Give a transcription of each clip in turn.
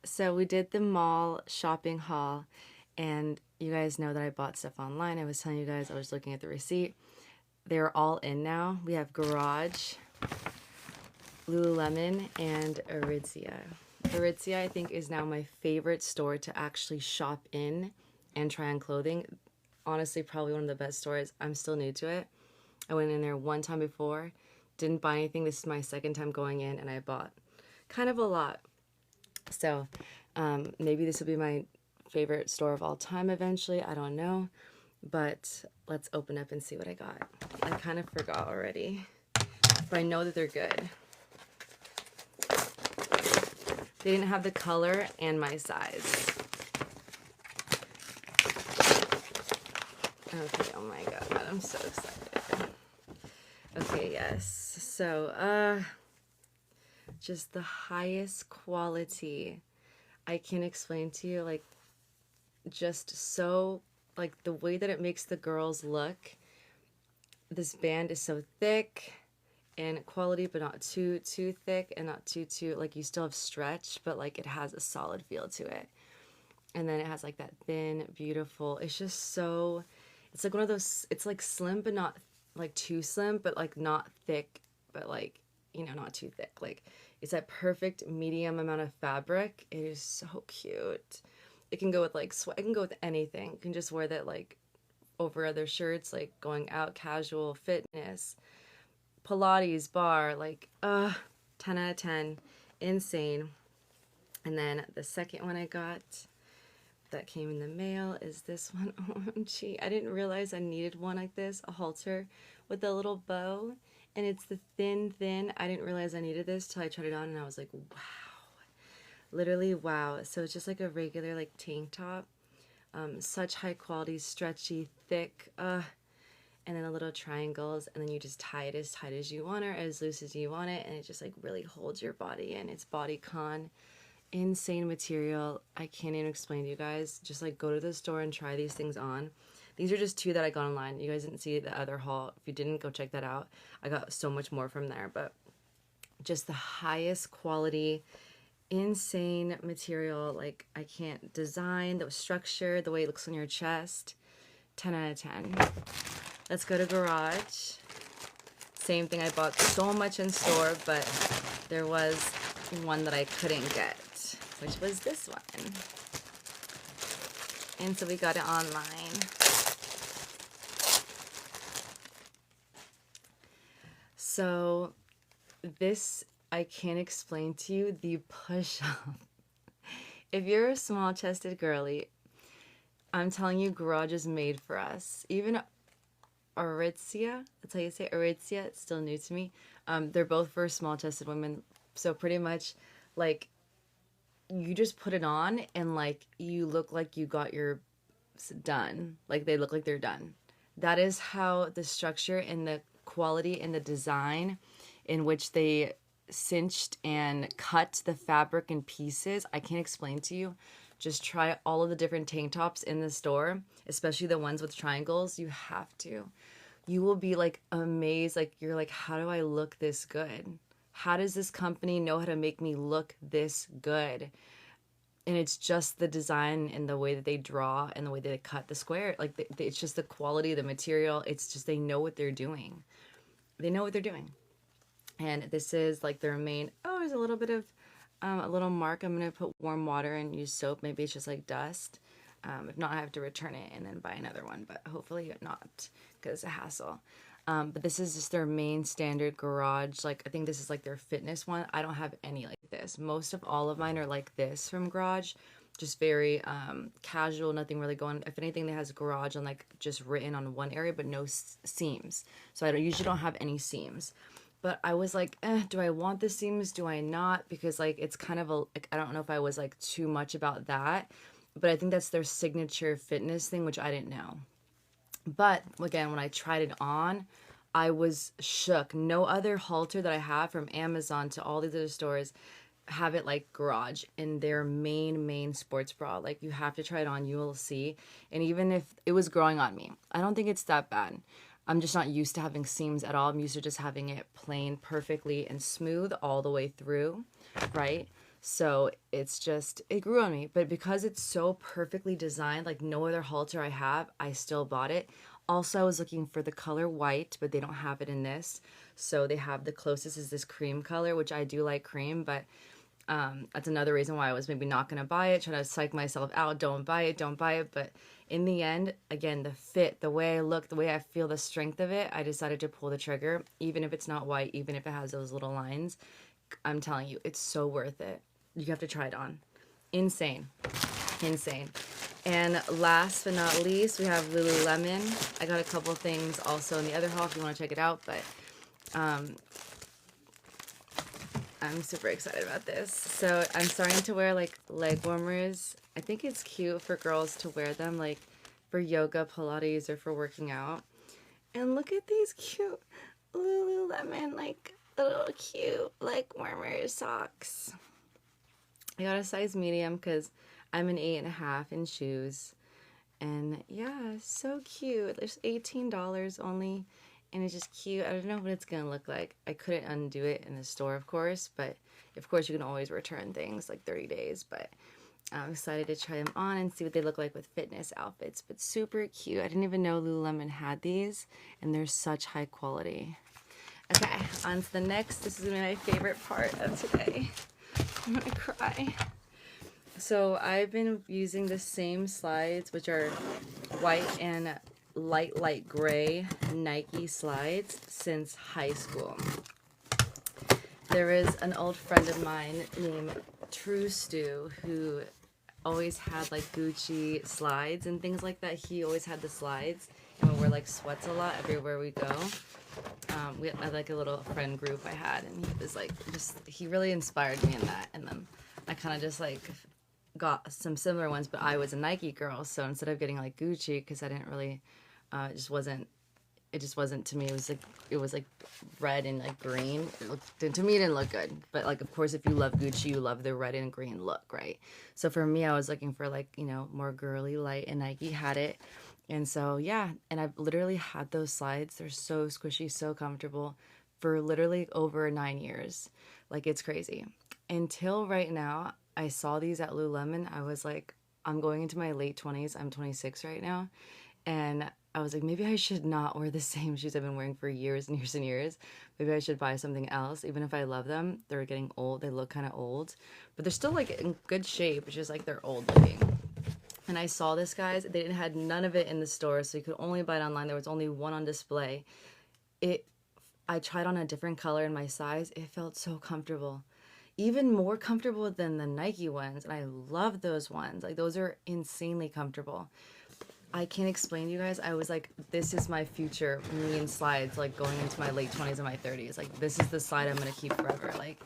So we did the mall shopping haul, and you guys know that I bought stuff online. I was telling you guys I was looking at the receipt. They're all in now. We have Garage, Lululemon, and Aritzia. Aritzia, I think, is now my favorite store to actually shop in and try on clothing. Honestly, probably one of the best stores. I'm still new to it. I went in there one time before, didn't buy anything. This is my second time going in, and I bought kind of a lot. So maybe this will be my favorite store of all time eventually. I don't know. But let's open up and see what I got. I kind of forgot already. But I know that they're good. They didn't have the color and my size. Okay, oh my god, I'm so excited. Okay, yes. So, just the highest quality. I can't explain to you, like, just so, like, the way that it makes the girls look. This band is so thick and quality, but not too thick and not too like, you still have stretch, but like it has a solid feel to it. And then it has like that thin, beautiful, it's just so, it's like one of those, it's like slim but not like too slim, but like not thick, but like, you know, not too thick. Like it's that perfect medium amount of fabric. It is so cute. It can go with like it can go with anything. You can just wear that like over other shirts, like going out, casual, fitness, Pilates, bar, like 10 out of 10. Insane. And then the second one I got that came in the mail is this one. OMG, I didn't realize I needed one like this, a halter with a little bow, and it's the thin. I didn't realize I needed this till I tried it on, and I was like, wow, literally wow. So it's just like a regular like tank top, such high quality, stretchy, thick, and then a little triangles, and then you just tie it as tight as you want or as loose as you want it, and it just like really holds your body in. It's bodycon. Insane material. I can't even explain to you guys. Just like go to the store and try these things on. These are just two that I got online. You guys didn't see the other haul. If you didn't, go check that out. I got so much more from there, but just the highest quality, insane material. Like I can't design, the structure, the way it looks on your chest. 10 out of 10. Let's go to Garage. Same thing, I bought so much in store, but there was one that I couldn't get, which was this one. And so we got it online. So this, I can't explain to you, the push-up. If you're a small-chested girly, I'm telling you, Garage is made for us. Even Aritzia, that's how you say Aritzia, it's still new to me. They're both for small-chested women. So pretty much, like, you just put it on and, like, you look like you got your done. Like, they look like they're done. That is how the structure and the quality and the design in which they cinched and cut the fabric in pieces, I can't explain to you. Just try all of the different tank tops in the store, especially the ones with triangles. You have to. You will be, like, amazed. Like, you're like, how do I look this good? How does this company know how to make me look this good? And it's just the design and the way that they draw and the way that they cut the square. Like, it's just the quality of the material. It's just they know what they're doing. They know what they're doing. And this is, like, their main... Oh, there's a little bit of... a little mark. I'm going to put warm water and use soap. Maybe it's just, like, dust. If not, I have to return it and then buy another one. But hopefully not, because it's a hassle. But this is just their main standard Garage. Like, I think this is like their fitness one. I don't have any like this. Most of all of mine are like this from Garage. Just very casual, nothing really going. If anything, that has Garage on, like, just written on one area, but no seams. So I usually don't have any seams. But I was like, do I want the seams? Do I not? Because, like, it's kind of a, like, I don't know if I was, like, too much about that. But I think that's their signature fitness thing, which I didn't know. But again, when I tried it on, I was shook. No other halter that I have, from Amazon to all these other stores, have it like Garage in their main sports bra. Like, you have to try it on, you will see. And even if it was growing on me, I don't think it's that bad. I'm just not used to having seams at all. I'm used to just having it plain, perfectly and smooth all the way through, right? So it's just, it grew on me. But because it's so perfectly designed, like no other halter I have, I still bought it. Also, I was looking for the color white, but they don't have it in this. So they have the closest is this cream color, which I do like cream, but that's another reason why I was maybe not going to buy it, trying to psych myself out. Don't buy it, don't buy it. But in the end, again, the fit, the way I look, the way I feel the strength of it, I decided to pull the trigger, even if it's not white, even if it has those little lines. I'm telling you, it's so worth it. You have to try it on. Insane. Insane. And last but not least, we have Lululemon. I got a couple things also in the other haul if you want to check it out, but I'm super excited about this. So I'm starting to wear like leg warmers. I think it's cute for girls to wear them like for yoga, Pilates, or for working out. And look at these cute Lululemon like little cute leg warmer socks. I got a size medium because I'm an 8.5 in shoes. And yeah, so cute. There's $18 only. And it's just cute. I don't know what it's going to look like. I couldn't undo it in the store, of course. But, of course, you can always return things like 30 days. But I'm excited to try them on and see what they look like with fitness outfits. But super cute. I didn't even know Lululemon had these. And they're such high quality. Okay, on to the next. This is going to be my favorite part of today. I'm going to cry. So I've been using the same slides, which are white and light gray Nike slides since high school. There is an old friend of mine named True Stu who always had like Gucci slides and things like that. He always had the slides and we wear like sweats a lot everywhere we go. We had like a little friend group I had, and he was like, he really inspired me in that. And then I kind of just like got some similar ones, but I was a Nike girl, so instead of getting like Gucci, because I didn't really, it just wasn't to me. It was like red and like green. To me, it didn't look good. But like, of course, if you love Gucci, you love the red and green look, right? So for me, I was looking for like, you know, more girly light, and Nike had it. And so yeah, and I've literally had those slides. They're so squishy, so comfortable for literally over 9 years. Like, it's crazy. Until right now, I saw these at Lululemon. I was like, I'm going into my late 20s. I'm 26 right now. And I was like, maybe I should not wear the same shoes I've been wearing for years and years and years. Maybe I should buy something else. Even if I love them, they're getting old. They look kind of old. But they're still like in good shape. It's just like they're old looking. And I saw this, guys. They had none of it in the store, so you could only buy it online. There was only one on display. I tried on a different color in my size. It felt so comfortable. Even more comfortable than the Nike ones. And I love those ones. Like, those are insanely comfortable. I can't explain to you guys. I was like, this is my future, me in slides, like going into my late 20s and my 30s. Like, this is the slide I'm going to keep forever. Like,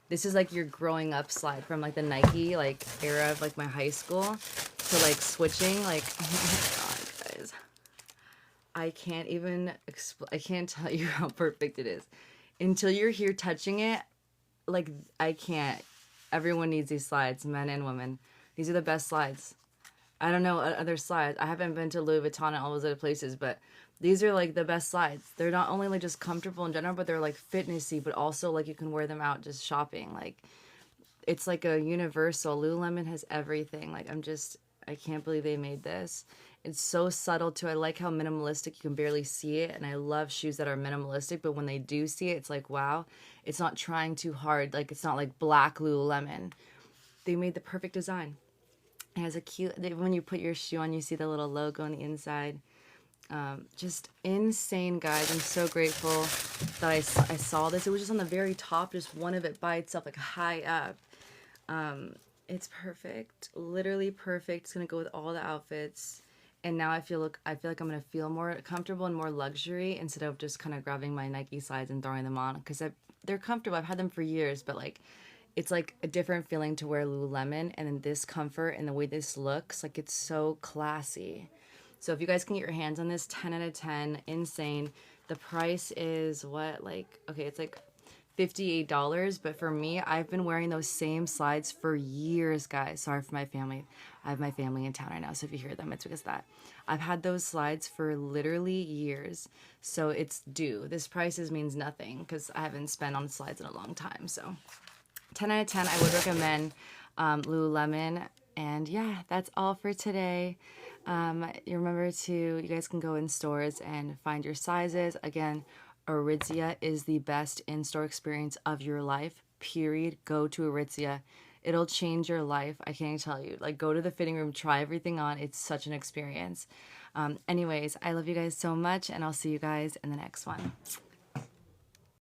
this is like your growing up slide from like the Nike like era of like my high school to like switching. Like, oh my God, guys. I can't even I can't tell you how perfect it is. Until you're here touching it, like, I can't. Everyone needs these slides, men and women. These are the best slides. I don't know other slides. I haven't been to Louis Vuitton and all those other places, but these are like the best slides. They're not only like just comfortable in general, but they're like fitnessy, but also like you can wear them out just shopping. Like, it's like a universal. Lululemon has everything. Like, I can't believe they made this. It's so subtle too. I like how minimalistic, you can barely see it, and I love shoes that are minimalistic, but when they do see it, it's like, wow, it's not trying too hard. Like, it's not like black Lululemon. They made the perfect design. It has a cute, when you put your shoe on, you see the little logo on the inside. Just insane, guys. I'm so grateful that I saw this. It was just on the very top, just one of it by itself, like high up. It's perfect, literally perfect. It's gonna go with all the outfits. And now I feel like I'm gonna feel more comfortable and more luxury instead of just kind of grabbing my Nike slides and throwing them on, because they're comfortable. I've had them for years, but like, it's like a different feeling to wear Lululemon, and in this comfort and the way this looks, like, it's so classy. So if you guys can get your hands on this, 10 out of 10, insane. The price is what, like, okay, it's like $58, but for me, I've been wearing those same slides for years, guys. Sorry for my family. I have my family in town right now, so if you hear them, it's because of that. I've had those slides for literally years, so it's due. This price means nothing because I haven't spent on slides in a long time, so 10 out of 10. I would recommend Lululemon. And yeah, that's all for today. You remember to, you guys can go in stores and find your sizes. Again, Aritzia is the best in-store experience of your life, period. Go to Aritzia. It'll change your life. I can't tell you. Like, go to the fitting room, try everything on. It's such an experience. Anyways, I love you guys so much, and I'll see you guys in the next one.